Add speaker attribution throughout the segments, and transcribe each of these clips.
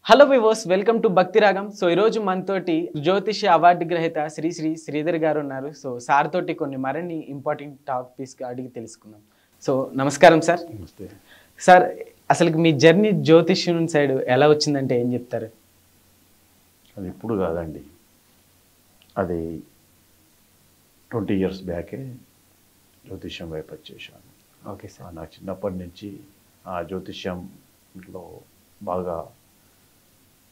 Speaker 1: Hello viewers, welcome to భక్తి రాగం. So ఈరోజు మనతోటి జ్యోతిష అవార్డు గ్రహీత శ్రీ శ్రీధర్ గారు ఉన్నారు. సో సార్ తోటి కొన్ని మరిన్ని ఇంపార్టెంట్ టాపిక్స్ అడిగి తెలుసుకుందాం. సో నమస్కారం సార్.
Speaker 2: నమస్తే
Speaker 1: సార్, అసలు మీ జర్నీ జ్యోతిష్యం సైడ్ ఎలా వచ్చిందంటే ఏం చెప్తారు?
Speaker 2: అది ఇప్పుడు కాదండి, అది 20 years బ్యాకే జ్యోతిష్యం వైపు వచ్చేసాను.
Speaker 1: Okay sir.
Speaker 2: నా చిన్నప్పటి నుంచి ఆ జ్యోతిష్యంలో బాగా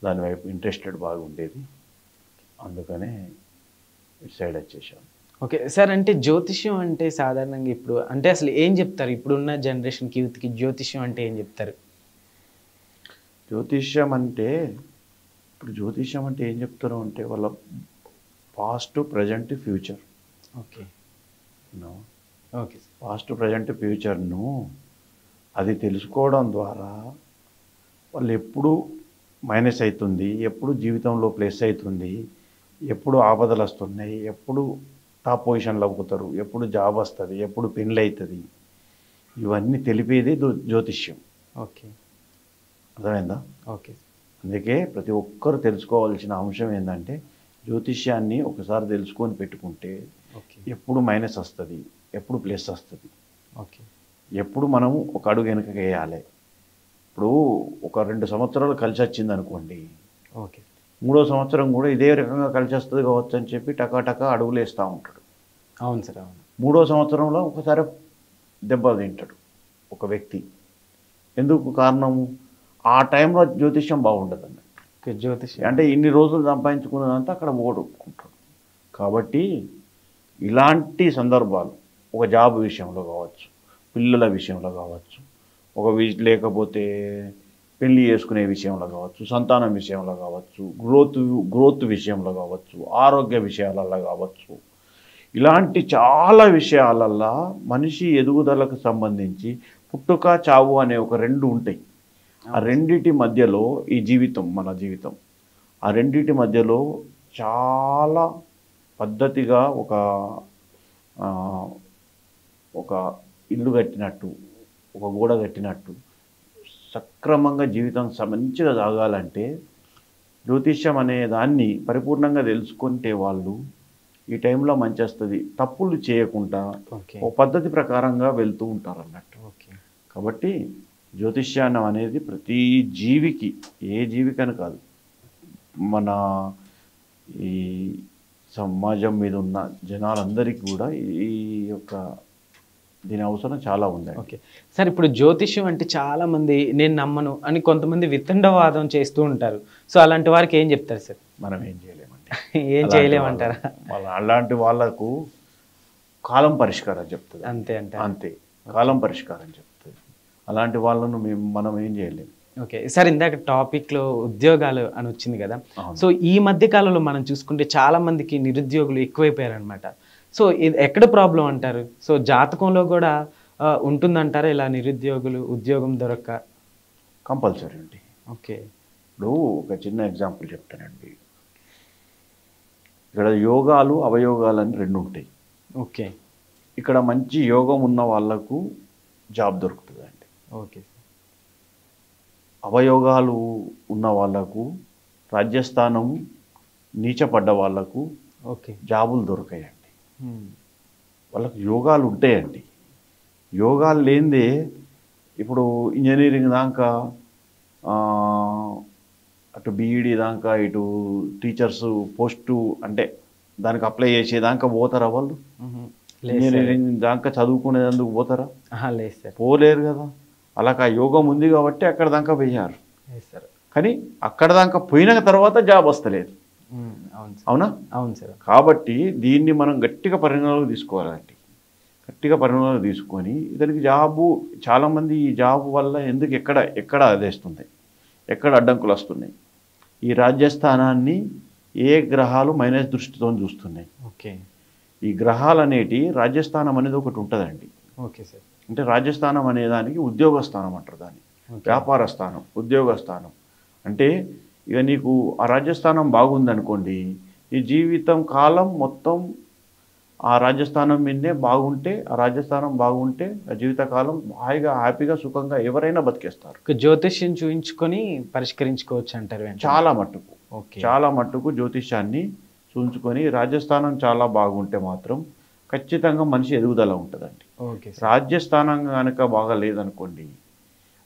Speaker 2: దాని వైపు ఇంట్రెస్టెడ్ బాగా ఉండేది, అందుకనే ఇటు సైడ్ వచ్చేసాను.
Speaker 1: ఓకే సార్, అంటే జ్యోతిష్యం అంటే సాధారణంగా ఇప్పుడు అంటే అసలు ఏం చెప్తారు? ఇప్పుడున్న జనరేషన్కి యూత్కి జ్యోతిష్యం అంటే ఏం చెప్తారు?
Speaker 2: జ్యోతిష్యం అంటే ఏం చెప్తారు అంటే వాళ్ళ past, present, future.
Speaker 1: Okay okay
Speaker 2: past, present, ఫ్యూచర్ను అది తెలుసుకోవడం ద్వారా వాళ్ళు ఎప్పుడు మైనస్ అవుతుంది, ఎప్పుడు జీవితంలో ప్లస్ అవుతుంది, ఎప్పుడు ఆపదలు వస్తున్నాయి, ఎప్పుడు టాప్ పొజిషన్లో పోతారు, ఎప్పుడు జాబ్ వస్తుంది, ఎప్పుడు పెళ్ళి అవుతుంది, ఇవన్నీ తెలిపేది జ్యోతిష్యం.
Speaker 1: ఓకే,
Speaker 2: అర్థమైందా?
Speaker 1: ఓకే.
Speaker 2: అందుకే ప్రతి ఒక్కరు తెలుసుకోవాల్సిన అంశం ఏంటంటే జ్యోతిష్యాన్ని ఒకసారి తెలుసుకొని పెట్టుకుంటే
Speaker 1: ఓకే
Speaker 2: ఎప్పుడు మైనస్ వస్తుంది, ఎప్పుడు ప్లస్ వస్తుంది,
Speaker 1: ఓకే
Speaker 2: ఎప్పుడు మనము ఒక అడుగు వెనకకి వేయాలి. ఇప్పుడు ఒక 2 సంవత్సరాలు కలిసి వచ్చింది అనుకోండి,
Speaker 1: ఓకే
Speaker 2: 3వ సంవత్సరం కూడా ఇదే రకంగా కలిసి వస్తుంది కావచ్చు అని చెప్పి టకా అడుగులు వేస్తూ ఉంటాడు.
Speaker 1: అవును సార్, అవును.
Speaker 2: 3వ సంవత్సరంలో ఒకసారి దెబ్బ తింటాడు ఒక వ్యక్తి. ఎందుకు కారణము? ఆ టైంలో జ్యోతిష్యం బాగుండదు అన్నట్టు.
Speaker 1: ఓకే, జ్యోతిష్యం
Speaker 2: అంటే ఇన్ని రోజులు సంపాదించుకున్నదంతా అక్కడ ఓడుకుంటాడు. కాబట్టి ఇలాంటి సందర్భాలు ఒక జాబ్ విషయంలో కావచ్చు, పిల్లల విషయంలో కావచ్చు, లేకపోతే పెళ్లి చేసుకునే విషయంలో కావచ్చు, సంతానం విషయంలో కావచ్చు, గ్రోత్ విషయంలో కావచ్చు, ఆరోగ్య విషయాలలో కావచ్చు, ఇలాంటి చాలా విషయాలల్లో మనిషి ఎదుగుదలకు సంబంధించి పుట్టుక, చావు అనే ఒక 2 ఉంటాయి. ఆ రెండిటి మధ్యలో ఈ జీవితం, మన జీవితం, ఆ రెండిటి మధ్యలో చాలా పద్ధతిగా ఒక ఇల్లు కట్టినట్టు, ఒక గోడ కట్టినట్టు సక్రమంగా జీవితం మంచిగా సాగాలంటే జ్యోతిష్యం అనే దాన్ని పరిపూర్ణంగా తెలుసుకుంటే వాళ్ళు ఈ టైంలో మంచి వస్తుంది, తప్పులు చేయకుండా ఒక పద్ధతి ప్రకారంగా వెళ్తూ ఉంటారు అన్నట్టు.
Speaker 1: ఓకే.
Speaker 2: కాబట్టి జ్యోతిష్యానం అనేది ప్రతి జీవికి, ఏ జీవికని కాదు, మన ఈ సమాజం మీద ఉన్న జనాలందరికీ కూడా ఈ యొక్క దీని అవసరం చాలా ఉంది.
Speaker 1: ఓకే సార్, ఇప్పుడు జ్యోతిష్యం అంటే చాలా మంది నేను నమ్మను అని కొంతమంది వితండవాదం చేస్తూ ఉంటారు. సో అలాంటి వారికి ఏం చెప్తారు సార్?
Speaker 2: మనం ఏం చేయలేమండి.
Speaker 1: ఏం చేయలేమంటారా?
Speaker 2: అలాంటి వాళ్ళకు కాలం పరిష్కారం చెప్తుంది. అంతే కాలం పరిష్కారం చెప్తుంది. అలాంటి వాళ్ళను మనం ఏం చేయలేము.
Speaker 1: ఓకే సార్, ఇందాక టాపిక్లో ఉద్యోగాలు అని వచ్చింది కదా. సో ఈ మధ్య కాలంలో మనం చూసుకుంటే చాలా మందికి నిరుద్యోగులు ఎక్కువైపోయారు అనమాట. సో ఇది ఎక్కడ ప్రాబ్లం అంటారు? సో జాతకంలో కూడా ఉంటుందంటారా ఇలా నిరుద్యోగులు ఉద్యోగం దొరక్క?
Speaker 2: కంపల్సరీ అండి.
Speaker 1: ఓకే,
Speaker 2: ఇప్పుడు ఒక చిన్న ఎగ్జాంపుల్ చెప్తానండి. ఇక్కడ యోగాలు, అవయోగాలు అని 2 ఉంటాయి.
Speaker 1: ఓకే.
Speaker 2: ఇక్కడ మంచి యోగం ఉన్న వాళ్ళకు జాబ్ దొరుకుతుందండి.
Speaker 1: ఓకే.
Speaker 2: అవయోగాలు ఉన్న వాళ్ళకు, రాజ్యస్థానం నీచపడ్డ వాళ్ళకు
Speaker 1: ఓకే
Speaker 2: జాబులు దొరకాయండి. వాళ్ళకు యోగాలు ఉంటాయండి. యోగాలు లేనిదే ఇప్పుడు ఇంజనీరింగ్ దాకా, అటు బీఈడీ దాకా, ఇటు టీచర్స్ పోస్టు అంటే దానికి అప్లై చేసేదాకా పోతారా వాళ్ళు? ఇంజనీరింగ్ దాకా చదువుకునేందుకు పోతారా?
Speaker 1: లేదు సార్,
Speaker 2: పోలేరు కదా. అలాగ యోగం ఉంది కాబట్టి అక్కడ దాకా పోయారు. కానీ అక్కడ దాకా పోయిన తర్వాత జాబ్ వస్తలేదు. అవునా?
Speaker 1: అవును సార్.
Speaker 2: కాబట్టి దీన్ని మనం గట్టిగా పరిగణలోకి తీసుకోవాలండి. గట్టిగా పరిగణలోకి తీసుకొని ఇతనికి జాబు, చాలామంది ఈ జాబ్ వల్ల ఎందుకు ఎక్కడ అదేస్తుంది, ఎక్కడ అడ్డంకులు వస్తున్నాయి, ఈ రాజ్యస్థానాన్ని ఏ గ్రహాలు మైనస్ దృష్టితో చూస్తున్నాయి.
Speaker 1: ఓకే.
Speaker 2: ఈ గ్రహాలు అనేటి, రాజ్యస్థానం అనేది ఒకటి ఉంటుందండి.
Speaker 1: Okay sir.
Speaker 2: అంటే రాజ్యస్థానం అనే దానికి ఉద్యోగ స్థానం అంటారు దాన్ని. వ్యాపార స్థానం, ఉద్యోగ స్థానం. అంటే ఇక నీకు ఆ రాజ్యస్థానం బాగుందనుకోండి, ఈ జీవితం కాలం మొత్తం ఆ రాజ్యస్థానం మీదే బాగుంటే, ఆ రాజ్యస్థానం బాగుంటే ఆ జీవితకాలం హాయిగా హ్యాపీగా సుఖంగా ఎవరైనా బతికేస్తారు.
Speaker 1: ఒక జ్యోతిష్యం చూయించుకొని పరిష్కరించుకోవచ్చు అంటారు వెంటనే.
Speaker 2: చాలా మట్టుకు
Speaker 1: ఓకే.
Speaker 2: చాలా మట్టుకు జ్యోతిష్యాన్ని చూంచుకొని రాజ్యస్థానం చాలా బాగుంటే మాత్రం ఖచ్చితంగా మనిషి ఎదుగుదల ఉంటుందండి.
Speaker 1: Okay sir.
Speaker 2: రాజ్యస్థానం కనుక బాగా లేదనుకోండి,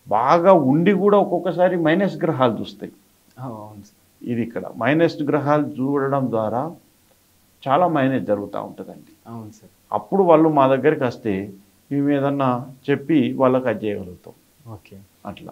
Speaker 2: బాగా ఉండి కూడా ఒక్కొక్కసారి మైనస్ గ్రహాలు చూస్తాయి.
Speaker 1: అవును సార్.
Speaker 2: ఇది ఇక్కడ మైనస్ గ్రహాలు చూడడం ద్వారా చాలా మైనస్ జరుగుతూ ఉంటుందండి.
Speaker 1: అవును సార్.
Speaker 2: అప్పుడు వాళ్ళు మా దగ్గరికి వస్తే మేము ఏదన్నా చెప్పి వాళ్ళకి అది చేయగలుగుతాం
Speaker 1: ఓకే.
Speaker 2: అట్లా.